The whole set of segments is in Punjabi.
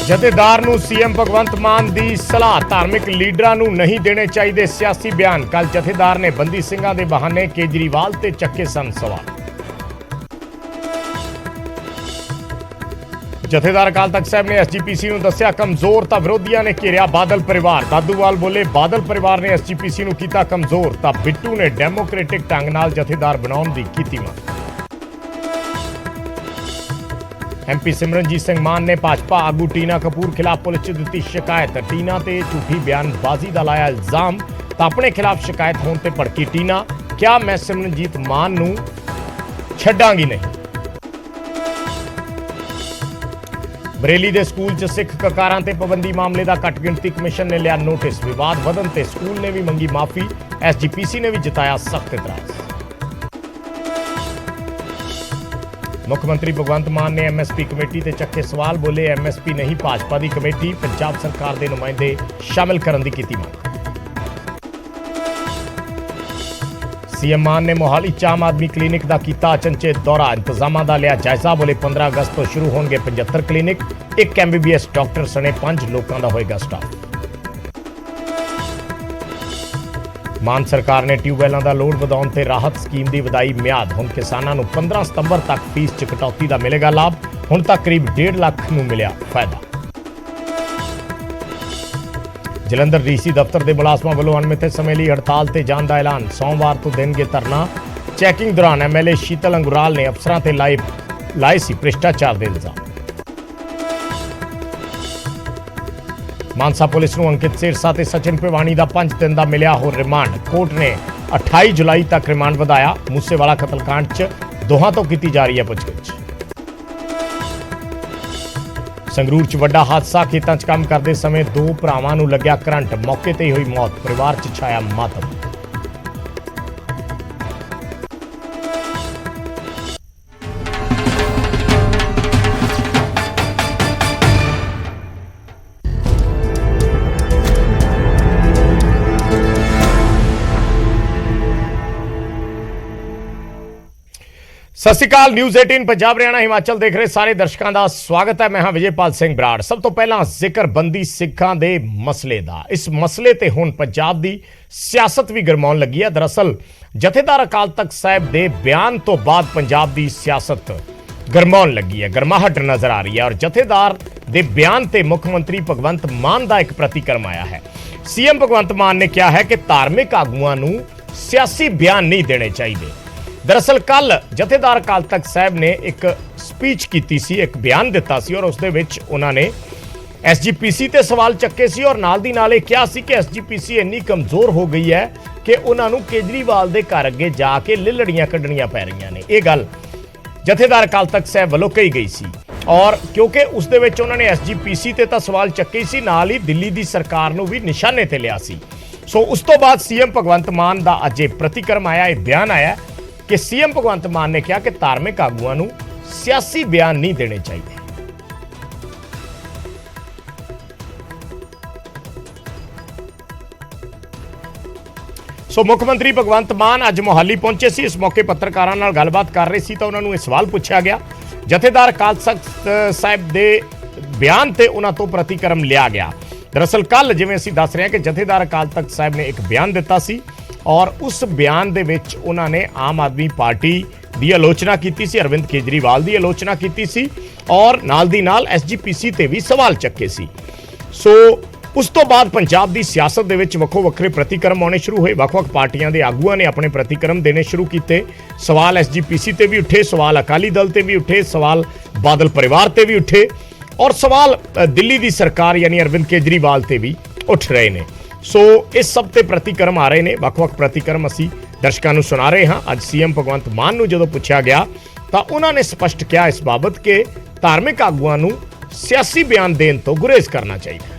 ਜਥੇਦਾਰ ਨੂੰ ਸੀਐਮ ਭਗਵੰਤ ਮਾਨ ਦੀ ਸਲਾਹ, ਧਾਰਮਿਕ ਲੀਡਰਾਂ ਨੂੰ ਨਹੀਂ ਦੇਣੇ ਚਾਹੀਦੇ ਸਿਆਸੀ ਬਿਆਨ। ਕੱਲ ਜਥੇਦਾਰ ਨੇ ਬੰਦੀ ਸਿੰਘਾਂ ਦੇ ਬਹਾਨੇ ਕੇਜਰੀਵਾਲ ਤੇ ਚੱਕੇ ਸਨ ਸਵਾਲ। ਜਥੇਦਾਰ ਅਕਾਲ ਤਖਤ ਸਾਹਿਬ ਨੇ ਐਸਜੀਪੀਸੀ ਨੂੰ ਦੱਸਿਆ ਕਮਜ਼ੋਰ, ਤਾਂ ਵਿਰੋਧੀਆਂ ਨੇ ਘੇਰਿਆ ਬਾਦਲ ਪਰਿਵਾਰ। ਦਾਦੂਵਾਲ ਬੋਲੇ ਬਾਦਲ ਪਰਿਵਾਰ ਨੇ ਐਸਜੀਪੀਸੀ ਨੂੰ ਕੀਤਾ ਕਮਜ਼ੋਰ, ਤਾਂ ਬਿੱਟੂ ਨੇ ਡੈਮੋਕ੍ਰੈਟਿਕ ਢੰਗ ਨਾਲ ਜਥੇਦਾਰ ਬਣਾਉਣ ਦੀ ਕੀਤੀ ਮੰਗ। एमपी सिमरनजीत सिंह मान ने भाजपा आगू टीना कपूर खिलाफ पुलिस च दी शिकायत। टीना ते झूठी बयानबाजी का लाया इल्जाम, तो अपने खिलाफ शिकायत होने ते भड़की टीना। क्या मैं सिमरनजीत मान नूं छड्डांगी नहीं। बरेली दे स्कूल च सिख ककारां ते पाबंदी मामले का घट गिणती कमिशन ने लिया नोटिस। विवाद वधन ते स्कूल ने भी मंगी माफी, एसजीपीसी ने भी जताया सख्त इतराज। मुख्यमंत्री भगवंत मान ने एमएसपी कमेटी ते चक्के सवाल। बोले एमएसपी नहीं भाजपा की कमेटी, पंजाब सरकार के नुमाइंदे शामिल करने की कीती मांग। सीएम मान ने मोहाली च आम आदमी क्लीनिक का कीता अचनचेत दौरा, इंतजामां दा लिया जायजा। बोले 15 अगस्त तो शुरू होंगे 75 क्लीनिक, 1 MBBS डॉक्टर सने 5 लोगों का होएगा स्टाफ। मान सरकार ने ट्यूबवैलों का लोड वधाउण ते राहत स्कीम की वधाई म्याद। हुण किसानां नूं 15 सितंबर तक फीस च कटौती का मिलेगा लाभ। हुण तक करीब 1.5 लाख नूं मिलिया फायदा। जलंधर डीसी दफ्तर के मुलाजमां वल्लों अणमिथे समय लई हड़ताल ते जाण दा ऐलान। सोमवार तो देणगे धरना। चैकिंग दौरान MLA शीतल अंगुराल ने अफसरां ते लाए सी भ्रिष्टाचार के इल्जाम। मानसा पुलिस नूं अंकित सिरसा ते सचिन भिवानी का 5 दिन का मिलिया होर रिमांड। कोर्ट ने 28 जुलाई तक रिमांड वधाया। मूसेवाला कतलकांड च दोहां तो की जा रही है पुछगिछ। संगरूर च वड्डा हादसा, खेतां च काम करते समय 2 भरावां नूं लग्या करंट, मौके ते ही हुई मौत। परिवार च छाया मातम। सत श्री अकाल। न्यूज़ 18 पंजाब हरियाणा हिमाचल देख रहे सारे दर्शकों का स्वागत है। मैं हाँ विजयपाल सिंह बराड़। सब तो पहला जिक्र बंदी सिखां दे मसले का। इस मसले ते हुण पंजाब दी सियासत भी गरमाउण लगी है। दरअसल जथेदार अकाल तख्त साहिब दे बयान तो बाद पंजाब दी सियासत गरमाउण लगी है, गर्माहट नजर आ रही है। और जथेदार दे बयान ते मुख्यमंत्री भगवंत मान का एक प्रतिक्रम आया है। सीएम भगवंत मान ने कहा है कि धार्मिक आगुआं नूं सियासी बयान नहीं देने चाहिए। दरअसल कल जथेदार अकाल तख्त साहब ने एक स्पीच की सी, एक बयान दिता सी, और उसदे विच उन्होंने एसजीपीसी ते सवाल चक्के सी और नाल दी नाले कहा सी कि एसजीपीसी इन्नी कमजोर हो गई है कि उन्होंने केजरीवाल दे घर अगे जाके लिलड़ियां कढ़नियां पै रही ने। यह गल जथेदार अकाल तख्त साहब वालों कही गई सी, और क्योंकि उसदे विच उन्होंने एसजीपीसी ते तां सवाल चक्के सी, नाल ही दिल्ली दी सरकार नूं भी निशाने ते लिया सी। सो उस तो बाद सीएम भगवंत मान दा अज प्रतिक्रम आया, यह बयान आया कि सीएम भगवंत मान ने कहा कि धार्मिक आगुआं नूं सियासी बयान नहीं देने चाहिए। सो मुख्यमंत्री भगवंत मान अज मोहाली पहुंचे सी। इस मौके पत्रकारां नाल गलबात कर रहे सी, तो उन्होंने यह सवाल पूछा गया। जथेदार अकाल तख्त साहिब दे बयान ते उन्हां तो प्रतिक्रम लिया गया। दरअसल कल जिवें असीं दस रहे हैं कि जथेदार अकाल तख्त साहिब ने एक बयान दिता सी, और उस बयान दे विच उन्होंने आम आदमी पार्टी की आलोचना की सी, अरविंद केजरीवाल की आलोचना की सी, और नाल दी नाल एसजीपीसी ते भी सवाल चक्के सी। सो उस तो बाद पंजाब की सियासत दे विच वक्खो वक्खरे प्रतिक्रम आने शुरू हुए। वक्-वक्ख पार्टियां दे आगूआं ने अपने प्रतिक्रम देने शुरू किए। सवाल एसजीपीसी ते भी उठे, सवाल अकाली दल ते भी उठे, सवाल बादल परिवार ते भी उठे, और सवाल दिल्ली की सरकार यानी अरविंद केजरीवाल ते भी उठ रहे हैं। सो इस सब ते प्रतिक्रम आ रहे हैं। वक्-वक्ख प्रतिक्रम असी दर्शकों को सुना रहे हाँ। अज सीएम भगवंत मान नूं जदों पूछा गया तो उन्होंने स्पष्ट किया इस बाबत के धार्मिक आगुआं नूं सियासी बयान देने तो गुरेज करना चाहिए।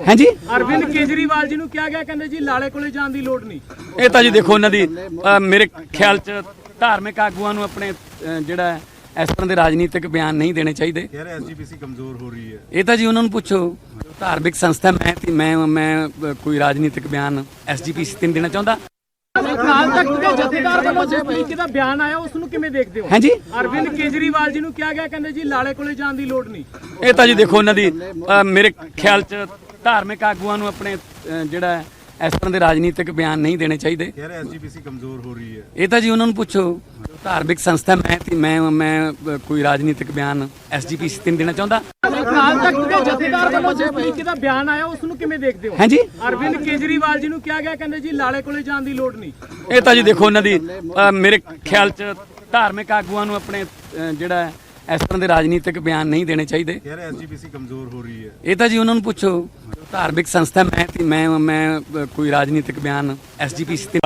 हाँ जी, अरविंद केजरीवाल जी नूं क्या गया, कहंदे जी लाले कोले जाण दी लोड़ नहीं। ये तो जी देखो उन्हां दी मेरे ख्याल च धार्मिक आगुआं नूं अपने जिहड़ा इस तरह के राजनीतिक बयान नहीं देने चाहिए। एसजीपीसी कमजोर हो रही है, ये तो जी उन्होंने पूछो। धार्मिक संस्था मैं कोई राजनीतिक बयान एसजीपीसी ते नहीं देना चाहता। ਅਕਾਲ ਤਖਤ ਦੇ ਜਥੇਦਾਰ ਵੱਲੋਂ ਜਿਸ ਤਰੀਕੇ ਦਾ ਬਿਆਨ ਆਇਆ ਉਸ ਨੂੰ ਕਿਵੇਂ ਦੇਖਦੇ ਹੋ? ਹਾਂਜੀ, ਅਰਵਿੰਦ ਕੇਜਰੀਵਾਲ ਜੀ ਨੂੰ ਕਿਹਾ ਗਿਆ, ਕਹਿੰਦੇ ਜੀ ਲਾਲੇ ਕੋਲੇ ਜਾਣ ਦੀ ਲੋੜ ਨਹੀਂ। ਇਹ ਤਾਂ ਜੀ ਦੇਖੋ ਉਹਨਾਂ ਦੀ ਮੇਰੇ ਖਿਆਲ 'ਚ ਧਾਰਮਿਕ ਆਗੂਆਂ ਨੂੰ ਆਪਣੇ ਜਿਹੜਾ ਇਸ ਤਰ੍ਹਾਂ ਦੇ ਰਾਜਨੀਤਿਕ ਬਿਆਨ ਨਹੀਂ ਦੇਣੇ ਚਾਹੀਦੇ। कह रहे एसजीपीसी कमजोर हो रही है। ਇਹ ਤਾਂ ਜੀ ਉਹਨਾਂ ਨੂੰ ਪੁੱਛੋ, ਧਾਰਮਿਕ ਸੰਸਥਾ ਮੈਂ ਕੋਈ ਰਾਜਨੀਤਿਕ ਬਿਆਨ ਐਸਜੀਪੀਸੀ ਤੇ ਨਹੀਂ ਦੇਣਾ ਚਾਹੁੰਦਾ। ਅਕਾਲ ਤਖਤ ਦੇ ਜਥੇਦਾਰ ਵੱਲੋਂ ਜਿਸ ਤਰੀਕੇ ਦਾ ਬਿਆਨ ਆਇਆ ਉਸ ਨੂੰ ਕਿਵੇਂ ਦੇਖਦੇ ਹੋ? ਹਾਂਜੀ, ਅਰਵਿੰਦ ਕੇਜਰੀਵਾਲ ਜੀ ਨੂੰ ਕਿਹਾ ਗਿਆ, ਕਹਿੰਦੇ ਜੀ ਲਾਲੇ ਕੋਲੇ ਜਾਣ ਦੀ ਲੋੜ ਨਹੀਂ। ਇਹ ਤਾਂ ਜੀ ਦੇਖੋ ਉਹਨਾਂ ਦੀ ਮੇਰੇ ਖਿਆਲ 'ਚ ਧਾਰਮਿਕ ਆਗੂਆਂ ਨੂੰ ਆਪਣੇ ਜਿਹੜਾ ਇਸ ਤਰ੍ਹਾਂ ਦੇ ਰਾਜਨੀਤਿਕ ਬਿਆਨ ਨਹੀਂ ਦੇਣੇ ਚਾਹੀਦੇ। कह रहे एसजीपीसी कमजोर हो रही है। ਇਹ ਤਾਂ ਜੀ ਉਹਨਾਂ ਨੂੰ ਪੁੱਛੋ, ਧਾਰਮਿਕ ਸੰਸਥਾ ਮੈਂ ਕੋਈ ਰਾਜਨੀਤਿਕ ਬਿਆਨ ਐਸਜੀਪੀਸੀ ਤੇ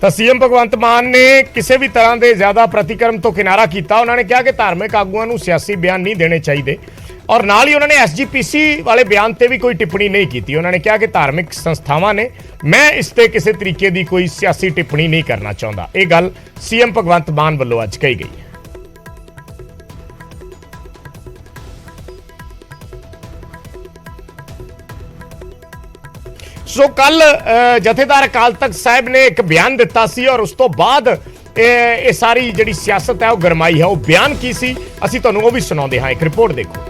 ਤਾਂ ਸੀਐਮ ਭਗਵੰਤ ਮਾਨ ਨੇ ਕਿਸੇ ਵੀ ਤਰ੍ਹਾਂ ਦੇ ਜ਼ਿਆਦਾ ਪ੍ਰਤੀਕਰਮ ਤੋਂ ਕਿਨਾਰਾ ਕੀਤਾ। ਉਹਨਾਂ ਨੇ ਕਿਹਾ ਕਿ ਧਾਰਮਿਕ ਆਗੂਆਂ ਨੂੰ ਸਿਆਸੀ ਬਿਆਨ ਨਹੀਂ ਦੇਣੇ ਚਾਹੀਦੇ ਔਰ ਨਾਲ ਹੀ ਉਹਨਾਂ ਨੇ ਐਸਜੀਪੀਸੀ ਵਾਲੇ ਬਿਆਨ ਤੇ ਵੀ ਕੋਈ ਟਿੱਪਣੀ ਨਹੀਂ ਕੀਤੀ। ਉਹਨਾਂ ਨੇ ਕਿਹਾ ਕਿ ਧਾਰਮਿਕ ਸੰਸਥਾਵਾਂ ਨੇ, ਮੈਂ ਇਸ ਤੇ ਕਿਸੇ ਤਰੀਕੇ ਦੀ ਕੋਈ ਸਿਆਸੀ ਟਿੱਪਣੀ ਨਹੀਂ ਕਰਨਾ ਚਾਹੁੰਦਾ। ਇਹ ਗੱਲ ਸੀਐਮ ਭਗਵੰਤ ਮਾਨ ਵੱਲੋਂ ਅੱਜ ਕਹੀ ਗਈ ਹੈ। ਸੋ ਕੱਲ ਜਥੇਦਾਰ ਅਕਾਲ ਤਖਤ ਸਾਹਿਬ ਨੇ ਇੱਕ ਬਿਆਨ ਦਿੱਤਾ ਸੀ ਔਰ ਉਸ ਤੋਂ ਬਾਅਦ ਇਹ ਸਾਰੀ ਜਿਹੜੀ ਸਿਆਸਤ ਹੈ ਉਹ ਗਰਮਾਈ ਹੈ। ਉਹ ਬਿਆਨ ਕੀ ਸੀ ਅਸੀਂ ਤੁਹਾਨੂੰ ਉਹ ਵੀ ਸੁਣਾਉਂਦੇ ਹਾਂ। ਇੱਕ ਰਿਪੋਰਟ ਦੇਖੋ।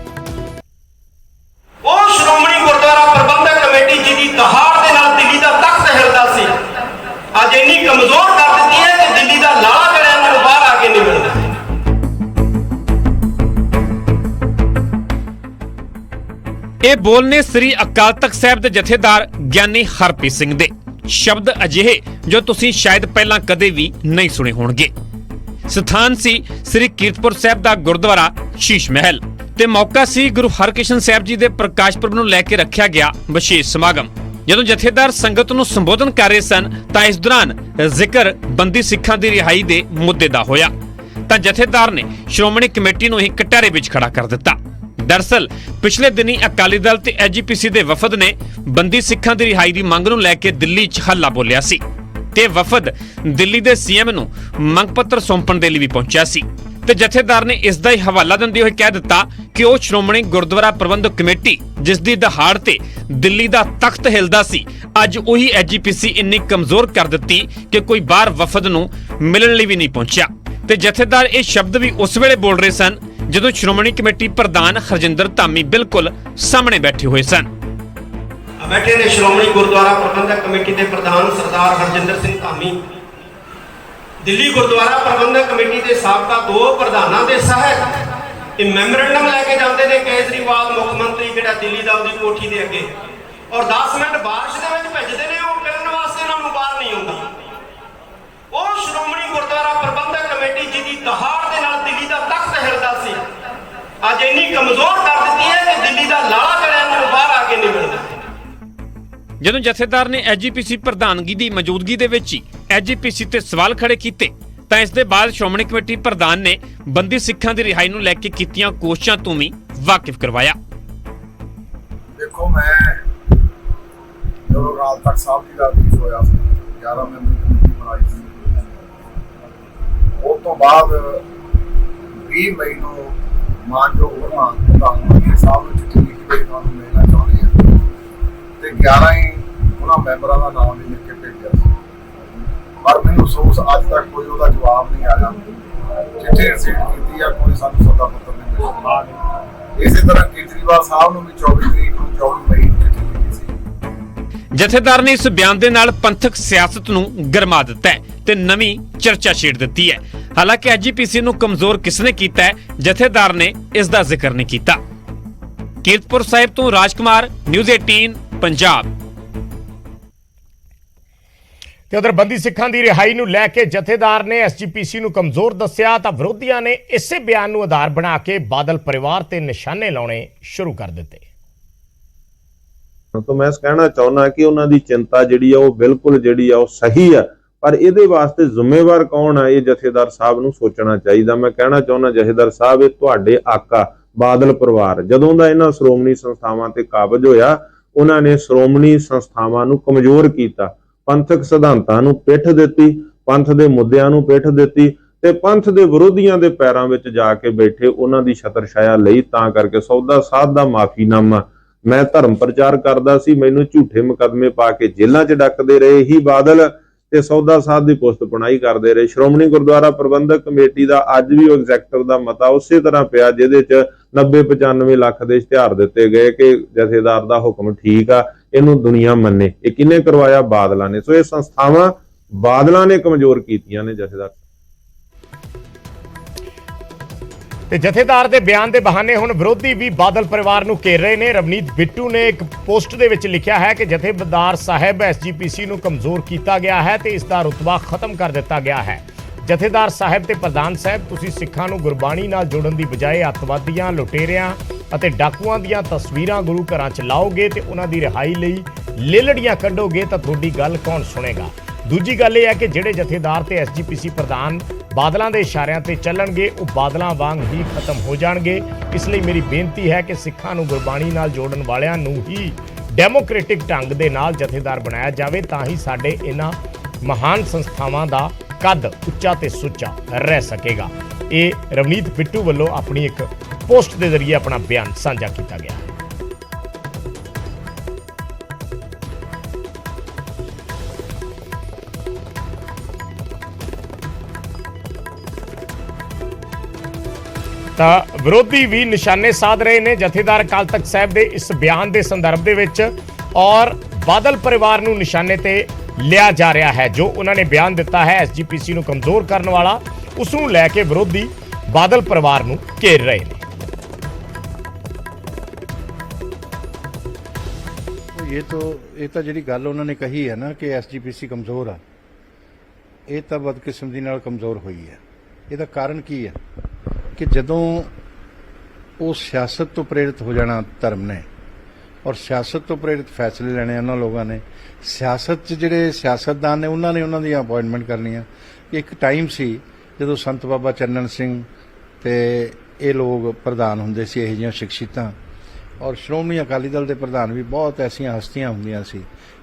ਉਹ ਸ਼੍ਰੋਮਣੀ ਗੁਰਦੁਆਰਾ ਪ੍ਰਬੰਧਕ ਕਮੇਟੀ ਜੀ ਦੀ ਦਹਾੜ ਦੇ ਨਾਲ ਦਿੱਲੀ ਦਾ ਤਖਤ ਹਿਲਦਾ ਸੀ, ਅੱਜ ਇੰਨੀ ਕਮਜ਼ੋਰ ਕਰ ਦਿੱਤੀ ਹੈ ਕਿ ਦਿੱਲੀ ਦਾ ਲਾਲਾ ਜਿਹੜਾ ਇਹਨਾਂ ਨੂੰ ਬਾਹਰ ਆ ਕੇ ਨਹੀਂ ਮਿਲਦਾ। ਇਹ ਬੋਲ ਨੇ ਸ੍ਰੀ ਅਕਾਲ ਤਖਤ ਸਾਹਿਬ ਦੇ ਜਥੇਦਾਰ ਗਿਆਨੀ ਹਰਪ੍ਰੀਤ ਸਿੰਘ ਦੇ। ਸ਼ਬਦ ਅਜਿਹੇ ਜੋ ਤੁਸੀਂ ਸ਼ਾਇਦ ਪਹਿਲਾਂ ਕਦੇ ਵੀ ਨਹੀਂ ਸੁਣੇ ਹੋਣਗੇ। ਸਥਾਨ ਸੀ ਸ੍ਰੀ ਕੀਰਤਪੁਰ ਸਾਹਿਬ ਦਾ ਗੁਰਦੁਆਰਾ ਸ਼ੀਸ਼ ਮਹਿਲ ਤੇ ਮੌਕਾ ਸੀ ਗੁਰੂ ਹਰਕ੍ਰਿਸ਼ਨ ਸਾਹਿਬ ਜੀ ਦੇ ਪ੍ਰਕਾਸ਼ ਪੁਰਬ ਨੂੰ ਲੈ ਕੇ ਰੱਖਿਆ ਗਿਆ ਵਿਸ਼ੇਸ਼ ਸਮਾਗਮ। ਜਦੋਂ ਜਥੇਦਾਰ ਸੰਗਤ ਨੂੰ ਸੰਬੋਧਨ ਕਰ ਰਹੇ ਸਨ ਤਾਂ ਇਸ ਦੌਰਾਨ ਜ਼ਿਕਰ ਬੰਦੀ ਸਿੱਖਾਂ ਦੀ ਰਿਹਾਈ ਦੇ ਮੁੱਦੇ ਦਾ ਹੋਇਆ ਤਾਂ ਜਥੇਦਾਰ ਨੇ ਸ਼੍ਰੋਮਣੀ ਕਮੇਟੀ ਨੂੰ ਹੀ ਕਟਹਿਰੇ ਵਿੱਚ ਖੜਾ ਕਰ ਦਿੱਤਾ। ਦਰਅਸਲ ਪਿਛਲੇ ਦਿਨੀ ਅਕਾਲੀ ਦਲ ਤੇ ਐਜੀਪੀਸੀ ਦੇ ਵਫਦ ਨੇ ਬੰਦੀ ਸਿੱਖਾਂ ਦੀ ਰਿਹਾਈ ਦੀ ਮੰਗ ਨੂੰ ਲੈ ਕੇ ਦਿੱਲੀ 'ਚ ਹੱਲਾ ਬੋਲਿਆ ਸੀ ਤੇ ਵਫਦ ਦਿੱਲੀ ਦੇ ਸੀਐਮ ਨੂੰ ਮੰਗ ਪੱਤਰ ਸੌਂਪਣ ਦੇ ਲਈ ਵੀ ਪਹੁੰਚਿਆ ਸੀ ਤੇ ਜਥੇਦਾਰ ਨੇ ਇਸ ਦਾ ਹੀ ਹਵਾਲਾ ਦਿੰਦੇ ਹੋਏ ਕਹਿ ਦਿੱਤਾ ਕਿ ਉਹ ਸ਼੍ਰੋਮਣੀ ਗੁਰਦੁਆਰਾ ਪ੍ਰਬੰਧਕ ਕਮੇਟੀ ਜਿਸ ਦੀ ਦਹਾੜ ਤੇ ਦਿੱਲੀ ਦਾ ਤਖਤ ਹਿਲਦਾ ਸੀ, ਅੱਜ ਉਹੀ ਐਜੀਪੀਸੀ ਇੰਨੀ ਕਮਜ਼ੋਰ ਕਰ ਦਿੱਤੀ ਕਿ ਕੋਈ ਬਾਹਰ ਵਫਦ ਨੂੰ ਮਿਲਣ ਲਈ ਵੀ ਨਹੀਂ ਪਹੁੰਚਿਆ। ਤੇ ਜਥੇਦਾਰ ਇਹ ਸ਼ਬਦ ਵੀ ਉਸ ਵੇਲੇ ਬੋਲ ਰਹੇ ਸਨ ਜਦੋਂ ਸ਼੍ਰੋਮਣੀ ਕਮੇਟੀ ਪ੍ਰਧਾਨ ਹਰਜਿੰਦਰ ਧਾਮੀ ਬਿਲਕੁਲ ਸਾਹਮਣੇ ਬੈਠੇ ਹੋਏ ਸਨ। ਬੈਠੇ ਨੇ ਸ਼੍ਰੋਮਣੀ ਗੁਰਦੁਆਰਾ ਪ੍ਰਬੰਧਕ ਕਮੇਟੀ ਦੇ ਪ੍ਰਧਾਨ ਸਰਦਾਰ ਹਰਜਿੰਦਰ ਸਿੰਘ ਧਾਮੀ, ਦਿੱਲੀ ਗੁਰਦੁਆਰਾ ਪ੍ਰਬੰਧਕ ਕਮੇਟੀ ਦੇ ਸਾਬਕਾ 2 ਪ੍ਰਧਾਨਾਂ ਦੇ ਸਹਿਤ ਇਹ ਮੈਮੋਰੈਂਡਮ ਲੈ ਕੇ ਜਾਂਦੇ ਨੇ ਕੇਜਰੀਵਾਲ ਮੁੱਖ ਮੰਤਰੀ ਜਿਹੜਾ ਦਿੱਲੀ ਦਾ, ਉਹਦੀ ਕੋਠੀ ਦੇ ਅੱਗੇ, ਔਰ 10 ਮਿੰਟ ਬਾਰਿਸ਼ ਦੇ ਵਿੱਚ ਭੇਜਦੇ ਨੇ, ਉਹ ਮਿਲਣ ਵਾਸਤੇ ਇਹਨਾਂ ਨੂੰ ਬਾਹਰ ਨਹੀਂ ਆਉਂਦੀ। ਉਹ ਸ਼੍ਰੋਮਣੀ ਗੁਰਦੁਆਰਾ ਪ੍ਰਬੰਧਕ ਕਮੇਟੀ ਜੀ ਦੀ ਦਹਾੜ ਦੇ ਨਾਲ ਦਿੱਲੀ ਦਾ ਤਖਤ ਹਿਲਦਾ ਸੀ, ਅੱਜ ਇੰਨੀ ਕਮਜ਼ੋਰ ਕਰ ਦਿੱਤੀ ਹੈ ਕਿ ਦਿੱਲੀ ਦਾ ਲਾਲਾ ਜਿਹੜਾ ਇਹਨਾਂ ਨੂੰ ਬਾਹਰ ਆ ਕੇ ਨਹੀਂ ਮਿਲਦਾ। ਜਦੋਂ ਜਥੇਦਾਰ ਨੇ ਐਜੀਪੀਸੀ ਪ੍ਰਧਾਨਗੀ ਦੀ ਮੌਜੂਦਗੀ ਦੇ ਵਿੱਚ ਹੀ ਐਜੀਪੀਸੀ ਤੇ ਸਵਾਲ ਖੜੇ ਕੀਤੇ ਤਾਂ ਇਸ ਦੇ ਬਾਅਦ ਸ਼੍ਰੋਮਣੀ ਕਮੇਟੀ ਪ੍ਰਧਾਨ ਨੇ ਬੰਦੀ ਸਿੱਖਾਂ ਦੀ ਰਿਹਾਈ ਨੂੰ ਲੈ ਕੇ ਕੀਤੀਆਂ ਕੋਸ਼ਿਸ਼ਾਂ ਤੋਂ ਵੀ ਵਾਕਿਫ ਕਰਵਾਇਆ। ਦੇਖੋ, ਮੈਂ ਜਦੋਂ ਅਕਾਲ ਤਖਤ ਸਾਹਿਬ ਜੀ ਦਾ ਆਦੇਸ਼ ਹੋਇਆ ਸੀ 11 ਮੈਂਬਰੀ ਕਮੇਟੀ ਬਣਾਈ ਸੀ, ਉਸ ਤੋਂ ਬਾਅਦ 20 ਮਈ ਨੂੰ ਮਾਨਯੋਗ ਪ੍ਰਧਾਨ ਮੰਤਰੀ ਸਾਹਿਬ ਨੂੰ ਚਿੱਠੀ ਲਿਖੀ ਕੇ ਤੁਹਾਨੂੰ ਮਿਲਣਾ ਚਾਹੁੰਦੇ ਹਾਂ ਤੇ 11 ਹੀ ਉਹਨਾਂ ਮੈਂਬਰਾਂ ਦਾ ਨਾਮ ਵੀ ਲਿਖ ਕੇ ਭੇਜਿਆ ਸੀ, ਪਰ ਮੈਨੂੰ ਅਫਸੋਸ ਅੱਜ ਤੱਕ ਕੋਈ ਉਹਦਾ ਜਵਾਬ ਨਹੀਂ ਆਇਆ। ਚਿੱਠੀ ਰਸੀਦ ਕੀਤੀ ਆ, ਕੋਈ ਸਾਨੂੰ ਸੱਦਾ ਪੱਤਰ ਨਹੀਂ ਮਿਲਿਆ। ਇਸੇ ਤਰ੍ਹਾਂ ਕੇਜਰੀਵਾਲ ਸਾਹਿਬ ਨੂੰ ਵੀ 24 ਤਰੀਕ ਨੂੰ 24 ਮਈ ਨੂੰ ਚਿੱਠੀ ਲਿਖੀ ਸੀ। ਜਥੇਦਾਰ ਨੇ ਇਸ ਬਿਆਨ ਦੇ ਨਾਲ ਪੰਥਕ ਸਿਆਸਤ ਨੂੰ ਗਰਮਾ ਦਿੱਤਾ ਹੈ ਤੇ ਨਵੀਂ ਚਰਚਾ ਛੇੜ ਦਿੱਤੀ ਹੈ। ਹਾਲਾਂਕਿ ਐਜੀਪੀਸੀ ਨੂੰ ਕਮਜ਼ੋਰ ਕਿਸਨੇ ਕੀਤਾ ਹੈ, ਜਥੇਦਾਰ ਨੇ ਇਸ ਦਾ ਜ਼ਿਕਰ ਨਹੀਂ ਕੀਤਾ। ਕੀਰਤਪੁਰ ਸਾਹਿਬ ਤੋਂ ਰਾਜਕੁਮਾਰ, ਨਿਊਜ਼ 18 ਪੰਜਾਬ। ਤੇ ਉਧਰ ਬੰਦੀ ਸਿੱਖਾਂ ਦੀ ਰਿਹਾਈ ਨੂੰ ਲੈ ਕੇ ਜਥੇਦਾਰ ਨੇ ਐਸਜੀਪੀਸੀ ਨੂੰ ਕਮਜ਼ੋਰ ਦੱਸਿਆ ਤਾਂ ਵਿਰੋਧੀਆਂ ਨੇ ਇਸੇ ਬਿਆਨ ਨੂੰ ਆਧਾਰ ਬਣਾ ਕੇ ਬਾਦਲ ਪਰਿਵਾਰ ਤੇ ਨਿਸ਼ਾਨੇ ਲਾਉਣੇ ਸ਼ੁਰੂ ਕਰ ਦਿੱਤੇ। ਤਾਂ ਮੈਂ ਕਹਿਣਾ ਚਾਹੁੰਦਾ ਕਿ ਉਹਨਾਂ ਦੀ ਚਿੰਤਾ ਜਿਹੜੀ ਆ ਉਹ ਬਿਲਕੁਲ ਜਿਹੜੀ ਆ ਉਹ ਸਹੀ ਆ, ਪਰ ਇਹਦੇ ਵਾਸਤੇ ਜ਼ਿੰਮੇਵਾਰ ਕੌਣ ਆ ਇਹ ਜਥੇਦਾਰ ਸਾਹਿਬ ਨੂੰ ਸੋਚਣਾ ਚਾਹੀਦਾ। ਮੈਂ ਕਹਿਣਾ ਚਾਹੁੰਦਾ ਜਥੇਦਾਰ ਸਾਹਿਬ, ਇਹ ਤੁਹਾਡੇ ਆਕਾ ਬਾਦਲ ਪਰਿਵਾਰ ਜਦੋਂ ਦਾ ਇਹਨਾਂ ਸ਼੍ਰੋਮਣੀ ਸੰਸਥਾਵਾਂ ਤੇ ਕਾਬਜ਼ ਹੋਇਆ, ਉਹਨਾਂ ਨੇ ਸ਼੍ਰੋਮਣੀ ਸੰਸਥਾਵਾਂ ਨੂੰ ਕਮਜ਼ੋਰ ਕੀਤਾ, ਪੰਥਕ ਸਿਧਾਂਤਾਂ ਨੂੰ ਪਿੱਠ ਦਿੱਤੀ, ਪੰਥ ਦੇ ਮੁੱਦਿਆਂ ਨੂੰ ਪਿੱਠ ਦਿੱਤੀ ਤੇ ਪੰਥ ਦੇ ਵਿਰੋਧੀਆਂ ਦੇ ਪੈਰਾਂ ਵਿੱਚ ਜਾ ਕੇ ਬੈਠੇ, ਉਹਨਾਂ ਦੀ ਛਤਰ ਛਾਇਆ ਲਈ। ਤਾਂ ਕਰਕੇ ਸੌਦਾ ਸਾਧ ਦਾ ਮਾਫੀਨਾਮਾ ਮੈਂ ਧਰਮ ਪ੍ਰਚਾਰ ਕਰਦਾ ਸੀ, ਮੈਨੂੰ ਝੂਠੇ ਮੁਕੱਦਮੇ ਪਾ ਕੇ ਜੇਲ੍ਹਾਂ 'ਚ ਡੱਕਦੇ ਰਹੇ ਹੀ ਬਾਦਲ ਤੇ ਸੌਦਾ ਸਾਹਿਬ ਦੀ ਪੁਸਤ ਪੁਣਾਈ ਕਰਦੇ ਰਹੇ। ਸ਼੍ਰੋਮਣੀ ਗੁਰਦੁਆਰਾ ਪ੍ਰਬੰਧਕ ਕਮੇਟੀ ਦਾ ਅੱਜ ਵੀ ਉਹ ਐਗਜ਼ੈਕਟਿਵ ਦਾ ਮਤਾ ਉਸੇ ਤਰ੍ਹਾਂ ਪਿਆ, ਜਿਹਦੇ 'ਚ 90-95 ਲੱਖ ਦੇ ਇਸ਼ਤਿਹਾਰ ਦਿੱਤੇ ਗਏ ਕਿ ਜਥੇਦਾਰ ਦਾ ਹੁਕਮ ਠੀਕ ਆ, ਇਹਨੂੰ ਦੁਨੀਆ ਮੰਨੇ। ਇਹ ਕਿਹਨੇ ਕਰਵਾਇਆ? ਬਾਦਲਾਂ ਨੇ। ਸੋ ਇਹ ਸੰਸਥਾਵਾਂ ਬਾਦਲਾਂ ਨੇ ਕਮਜ਼ੋਰ ਕੀਤੀਆਂ ਨੇ ਜਥੇਦਾਰ। ਤੇ ਜਥੇਦਾਰ ਦੇ ਬਿਆਨ ਦੇ ਬਹਾਨੇ ਹੁਣ ਵਿਰੋਧੀ ਵੀ ਬਾਦਲ ਪਰਿਵਾਰ ਨੂੰ ਘੇਰ ਰਹੇ ਨੇ। ਰਵਨੀਤ ਬਿੱਟੂ ਨੇ ਇੱਕ ਪੋਸਟ ਦੇ ਵਿੱਚ ਲਿਖਿਆ ਹੈ ਕਿ ਜਥੇਦਾਰ ਸਾਹਿਬ ਐਸਜੀਪੀਸੀ ਨੂੰ ਕਮਜ਼ੋਰ ਕੀਤਾ ਗਿਆ ਹੈ ਤੇ ਇਸ ਦਾ ਰੁਤਬਾ ਖਤਮ ਕਰ ਦਿੱਤਾ ਗਿਆ ਹੈ। ਜਥੇਦਾਰ ਸਾਹਿਬ ਤੇ ਪ੍ਰਧਾਨ ਸਾਹਿਬ, ਤੁਸੀਂ ਸਿੱਖਾਂ ਨੂੰ ਗੁਰਬਾਣੀ ਨਾਲ ਜੋੜਨ ਦੀ ਬਜਾਏ ਅੱਤਵਾਦੀਆਂ, ਲੁਟੇਰਿਆਂ ਅਤੇ ਡਾਕੂਆਂ ਦੀਆਂ ਤਸਵੀਰਾਂ ਗੁਰੂ ਘਰਾਂ 'ਚ ਲਾਓਗੇ ਤੇ ਉਹਨਾਂ ਦੀ ਰਿਹਾਈ ਲਈ ਲੇਲੜੀਆਂ ਕੱਢੋਗੇ ਤਾਂ ਤੁਹਾਡੀ ਗੱਲ ਕੌਣ ਸੁਣੇਗਾ। ਦੂਜੀ ਗੱਲ ਇਹ ਹੈ ਕਿ ਜਿਹੜੇ ਜਥੇਦਾਰ ਤੇ ਐਸਜੀਪੀਸੀ ਪ੍ਰਧਾਨ ਬਾਦਲਾਂ ਦੇ ਇਸ਼ਾਰਿਆਂ ਤੇ ਚੱਲਣਗੇ ਉਹ ਬਾਦਲਾਂ ਵਾਂਗ ਹੀ ਖਤਮ ਹੋ ਜਾਣਗੇ। ਇਸ ਲਈ ਮੇਰੀ ਬੇਨਤੀ ਹੈ ਕਿ ਸਿੱਖਾਂ ਨੂੰ ਗੁਰਬਾਣੀ ਨਾਲ ਜੋੜਨ ਵਾਲਿਆਂ ਨੂੰ ਹੀ ਡੈਮੋਕ੍ਰੈਟਿਕ ਢੰਗ ਦੇ ਨਾਲ ਜਥੇਦਾਰ ਬਣਾਇਆ ਜਾਵੇ, ਤਾਂ ਹੀ ਸਾਡੇ ਇਹਨਾਂ ਮਹਾਨ ਸੰਸਥਾਵਾਂ ਦਾ ਕੱਦ ਉੱਚਾ ਤੇ ਸੁੱਚਾ ਰਹਿ ਸਕੇਗਾ। ਇਹ ਰਵਨੀਤ ਬਿੱਟੂ ਵੱਲੋਂ ਆਪਣੀ ਇੱਕ ਪੋਸਟ ਦੇ ਜ਼ਰੀਏ ਆਪਣਾ ਬਿਆਨ ਸਾਂਝਾ ਕੀਤਾ ਗਿਆ। ਤਾਂ ਵਿਰੋਧੀ ਵੀ ਨਿਸ਼ਾਨੇ ਸਾਧ ਰਹੇ ਨੇ ਜਥੇਦਾਰ ਅਕਾਲ ਤਖਤ ਸਾਹਿਬ ਦੇ ਇਸ ਬਿਆਨ ਦੇ ਸੰਦਰਭ ਦੇ ਵਿੱਚ, ਔਰ ਬਾਦਲ ਪਰਿਵਾਰ ਨੂੰ ਨਿਸ਼ਾਨੇ ਤੇ ਲਿਆ ਜਾ ਰਿਹਾ ਹੈ। ਜੋ ਉਹਨਾਂ ਨੇ ਬਿਆਨ ਦਿੱਤਾ ਹੈ ਐਸਜੀਪੀਸੀ ਨੂੰ ਕਮਜ਼ੋਰ ਕਰਨ ਵਾਲਾ, ਉਸ ਨੂੰ ਲੈ ਕੇ ਵਿਰੋਧੀ ਬਾਦਲ ਪਰਿਵਾਰ ਨੂੰ ਘੇਰ ਰਹੇ ਨੇ। ਇਹ ਤਾਂ ਜਿਹੜੀ ਗੱਲ ਉਹਨਾਂ ਨੇ ਕਹੀ ਹੈ ਨਾ ਕਿ ਐਸਜੀਪੀਸੀ ਕਮਜ਼ੋਰ ਆ, ਇਹ ਤਾਂ ਬਦਕਿਸਮਤੀ ਨਾਲ ਕਮਜ਼ੋਰ ਹੋਈ ਹੈ। ਇਹਦਾ ਕਾਰਨ ਕੀ ਹੈ ਕਿ ਜਦੋਂ ਉਹ ਸਿਆਸਤ ਤੋਂ ਪ੍ਰੇਰਿਤ ਹੋ ਜਾਣਾ ਧਰਮ ਨੇ, ਔਰ ਸਿਆਸਤ ਤੋਂ ਪ੍ਰੇਰਿਤ ਫੈਸਲੇ ਲੈਣੇ ਉਹਨਾਂ ਲੋਕਾਂ ਨੇ, ਸਿਆਸਤ 'ਚ ਜਿਹੜੇ ਸਿਆਸਤਦਾਨ ਨੇ ਉਹਨਾਂ ਨੇ ਉਹਨਾਂ ਦੀਆਂ ਅਪਾਇੰਟਮੈਂਟ ਕਰਨੀਆਂ। ਇੱਕ ਟਾਈਮ ਸੀ ਜਦੋਂ ਸੰਤ ਬਾਬਾ ਚੰਨਨ ਸਿੰਘ ਤੇ ਇਹ ਲੋਕ ਪ੍ਰਧਾਨ ਹੁੰਦੇ ਸੀ, ਇਹੋ ਜਿਹੀਆਂ ਸ਼ਖਸੀਅਤਾਂ, ਔਰ ਸ਼੍ਰੋਮਣੀ ਅਕਾਲੀ ਦਲ ਦੇ ਪ੍ਰਧਾਨ ਵੀ ਬਹੁਤ ਐਸੀਆਂ ਹਸਤੀਆਂ ਹੁੰਦੀਆਂ ਸੀ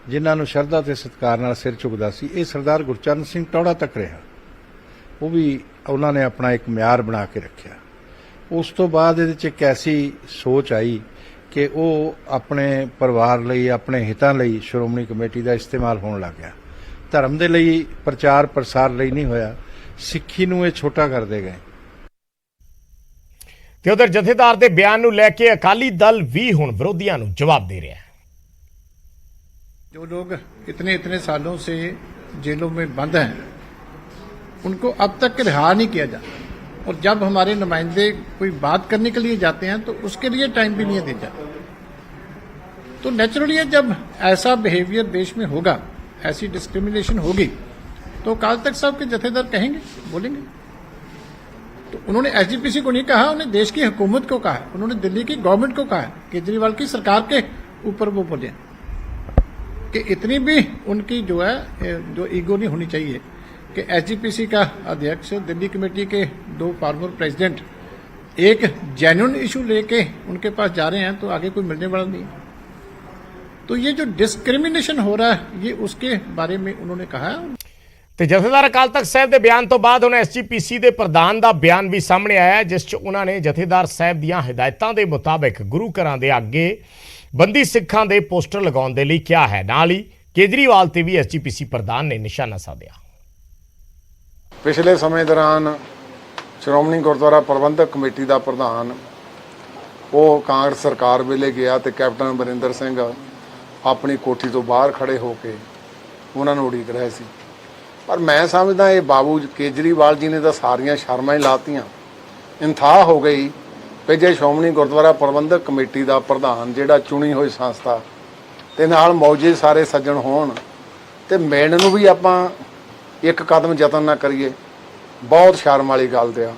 ਜਿਨ੍ਹਾਂ ਨੂੰ ਸ਼ਰਧਾ ਤੇ ਸਤਿਕਾਰ ਨਾਲ ਸਿਰ ਝੁਕਦਾ ਸੀ। ਇਹ ਸਰਦਾਰ ਗੁਰਚਰਨ ਸਿੰਘ ਟੌੜਾ ਤੱਕ ਰਿਹਾ, ਉਹ ਵੀ ਉਹਨਾਂ ਨੇ ਆਪਣਾ ਇੱਕ ਮਿਆਰ ਬਣਾ ਕੇ ਰੱਖਿਆ। ਉਸ ਤੋਂ ਬਾਅਦ ਇਹਦੇ 'ਚ ਇੱਕ ਐਸੀ ਸੋਚ ਆਈ ਕਿ ਉਹ ਆਪਣੇ ਪਰਿਵਾਰ ਲਈ, ਆਪਣੇ ਹਿੱਤਾਂ ਲਈ ਸ਼੍ਰੋਮਣੀ ਕਮੇਟੀ ਦਾ ਇਸਤੇਮਾਲ ਹੋਣ ਲੱਗ ਗਿਆ। ਧਰਮ ਦੇ ਲਈ, ਪ੍ਰਚਾਰ ਪ੍ਰਸਾਰ ਲਈ ਨਹੀਂ ਹੋਇਆ, ਸਿੱਖੀ ਨੂੰ ਇਹ ਛੋਟਾ ਕਰਦੇ ਗਏ। ਤੇ ਉਧਰ ਜਥੇਦਾਰ ਦੇ ਬਿਆਨ ਨੂੰ ਲੈ ਕੇ ਅਕਾਲੀ ਦਲ ਵੀ ਹੁਣ ਵਿਰੋਧੀਆਂ ਨੂੰ ਜਵਾਬ ਦੇ ਰਿਹਾ ਹੈ। जो लोग इतने इतने सालों से जेलों में बंद हैं, उनको अब तक रिहा नहीं किया जाता, और जब हमारे नुमाइंदे कोई बात करने के लिए जाते हैं तो उसके लिए टाइम भी नहीं दिया जाता। तो नेचुरली जब ऐसा बिहेवियर देश में होगा, ऐसी डिस्क्रिमिनेशन होगी, तो अकाल तख्त साहब के जथेदार कहेंगे, बोलेंगे। तो उन्होंने एसजीपीसी को नहीं कहा, उन्होंने देश की हुकूमत को कहा है, उन्होंने दिल्ली की गवर्नमेंट को कहा है, केजरीवाल की सरकार के ऊपर वो बोले कि इतनी भी उनकी जो है जो ईगो नहीं होनी चाहिए कि एसजीपीसी का अध्यक्ष, दिल्ली कमेटी के 2 फॉर्मर प्रेसिडेंट एक जेन्युइन इशू लेके उनके पास जा रहे हैं तो आगे कोई मिलने वाला नहीं है। तो ये जो डिस्क्रिमिनेशन हो रहा है ये उसके बारे में उन्होंने कहा है। ਤੇ ਜਥੇਦਾਰ ਅਕਾਲ ਤਖਤ ਸਾਹਿਬ ਦੇ ਬਿਆਨ ਤੋਂ ਬਾਅਦ ਹੁਣ ਐਸਜੀਪੀਸੀ ਦੇ ਪ੍ਰਧਾਨ ਦਾ ਬਿਆਨ ਵੀ ਸਾਹਮਣੇ ਆਇਆ, ਜਿਸ 'ਚ ਉਹਨਾਂ ਨੇ ਜਥੇਦਾਰ ਸਾਹਿਬ ਦੀਆਂ ਹਦਾਇਤਾਂ ਦੇ ਮੁਤਾਬਕ ਗੁਰੂ ਘਰਾਂ ਦੇ ਅੱਗੇ ਬੰਦੀ ਸਿੱਖਾਂ ਦੇ ਪੋਸਟਰ ਲਗਾਉਣ ਦੇ ਲਈ ਕਿਹਾ ਹੈ। ਨਾਲ ਹੀ ਕੇਜਰੀਵਾਲ ਤੇ ਵੀ ਐਸਜੀਪੀਸੀ ਪ੍ਰਧਾਨ ਨੇ ਨਿਸ਼ਾਨਾ ਸਾਧਿਆ। ਪਿਛਲੇ ਸਮੇਂ ਦੌਰਾਨ ਸ਼੍ਰੋਮਣੀ ਗੁਰਦੁਆਰਾ ਪ੍ਰਬੰਧਕ ਕਮੇਟੀ ਦਾ ਪ੍ਰਧਾਨ ਉਹ ਕਾਂਗਰਸ ਸਰਕਾਰ ਵੇਲੇ ਗਿਆ ਤੇ ਕੈਪਟਨ ਅਮਰਿੰਦਰ ਸਿੰਘ ਆਪਣੀ ਕੋਠੀ ਤੋਂ ਬਾਹਰ ਖੜੇ ਹੋ ਕੇ ਉਹਨਾਂ ਨੂੰ ਉਡੀਕ ਰਹੇ ਸੀ। ਪਰ ਮੈਂ ਸਮਝਦਾ ਇਹ ਬਾਬੂ ਕੇਜਰੀਵਾਲ ਜੀ ਨੇ ਤਾਂ ਸਾਰੀਆਂ ਸ਼ਰਮਾਂ ਹੀ ਲਾਤੀਆਂ। ਇੰਤਹਾ ਹੋ ਗਈ ਵੀ ਜੇ ਸ਼੍ਰੋਮਣੀ ਗੁਰਦੁਆਰਾ ਪ੍ਰਬੰਧਕ ਕਮੇਟੀ ਦਾ ਪ੍ਰਧਾਨ ਜਿਹੜਾ ਚੁਣੀ ਹੋਈ ਸੰਸਥਾ ਤੇ ਨਾਲ ਮੌਜੂਦ ਸਾਰੇ ਸੱਜਣ ਹੋਣ ਤੇ ਮਿਲਣ ਨੂੰ ਵੀ ਆਪਾਂ ਇੱਕ ਕਦਮ ਯਤਨ ਨਾ ਕਰੀਏ, ਬਹੁਤ ਸ਼ਰਮ ਵਾਲੀ ਗੱਲ ਤੇ ਆ।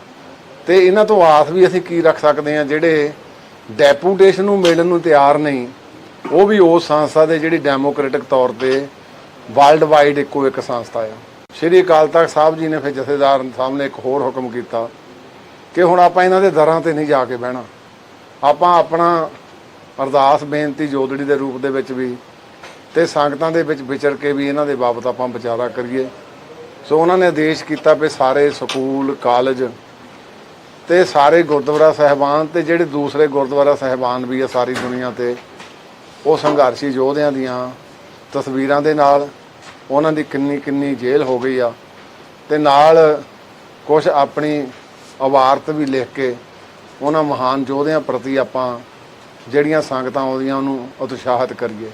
ਤੇ ਇਹਨਾਂ ਤੋਂ ਆਸ ਵੀ ਅਸੀਂ ਕੀ ਰੱਖ ਸਕਦੇ ਹਾਂ ਜਿਹੜੇ ਡੈਪੂਟੇਸ਼ਨ ਨੂੰ ਮਿਲਣ ਨੂੰ ਤਿਆਰ ਨਹੀਂ, ਉਹ ਵੀ ਉਸ ਸੰਸਥਾ ਦੇ ਜਿਹੜੀ ਡੈਮੋਕ੍ਰੈਟਿਕ ਤੌਰ ਤੇ ਵਰਲਡ ਵਾਈਡ ਇੱਕੋ ਇੱਕ ਸੰਸਥਾ ਆ। ਸ਼੍ਰੀ ਅਕਾਲ ਤਖਤ ਸਾਹਿਬ ਜੀ ਨੇ ਫਿਰ ਜਥੇਦਾਰ ਸਾਹਮਣੇ ਇੱਕ ਹੋਰ ਹੁਕਮ ਕੀਤਾ ਕਿ ਹੁਣ ਆਪਾਂ ਇਹਨਾਂ ਦੇ ਦਰਾਂ ਤੇ ਨਹੀਂ ਜਾ ਕੇ ਬਹਿਣਾ, ਆਪਾਂ ਆਪਣਾ ਅਰਦਾਸ ਬੇਨਤੀ ਜੋਦੜੀ ਦੇ ਰੂਪ ਦੇ ਵਿੱਚ ਵੀ ਤੇ ਸੰਗਤਾਂ ਦੇ ਵਿੱਚ ਵਿਚਰ ਕੇ ਵੀ ਇਹਨਾਂ ਦੇ ਬਾਬਤ ਆਪਾਂ ਵਿਚਾਰਾ ਕਰੀਏ। ਸੋ ਉਹਨਾਂ ਨੇ ਆਦੇਸ਼ ਕੀਤਾ ਵੀ ਸਾਰੇ ਸਕੂਲ, ਕਾਲਜ ਤੇ ਸਾਰੇ ਗੁਰਦੁਆਰਾ ਸਾਹਿਬਾਨ ਤੇ ਜਿਹੜੇ ਦੂਸਰੇ ਗੁਰਦੁਆਰਾ ਸਾਹਿਬਾਨ ਵੀ ਆ ਸਾਰੀ ਦੁਨੀਆ ਤੇ ਉਹ ਸੰਘਰਸ਼ੀ ਯੋਧਿਆਂ ਦੀਆਂ ਤਸਵੀਰਾਂ ਦੇ ਨਾਲ ਉਹਨਾਂ ਦੀ ਕਿੰਨੀ ਜੇਲ੍ਹ ਹੋ ਗਈ ਆ, ਤੇ ਨਾਲ ਕੁਝ ਆਪਣੀ ਅਵਾਰਤ ਵੀ ਲਿਖ ਕੇ ਉਹਨਾਂ ਮਹਾਨ ਯੋਧਿਆਂ ਪ੍ਰਤੀ ਆਪਾਂ ਜਿਹੜੀਆਂ ਸੰਗਤਾਂ ਆਉਂਦੀਆਂ ਉਹਨੂੰ ਉਤਸ਼ਾਹਿਤ ਕਰੀਏ।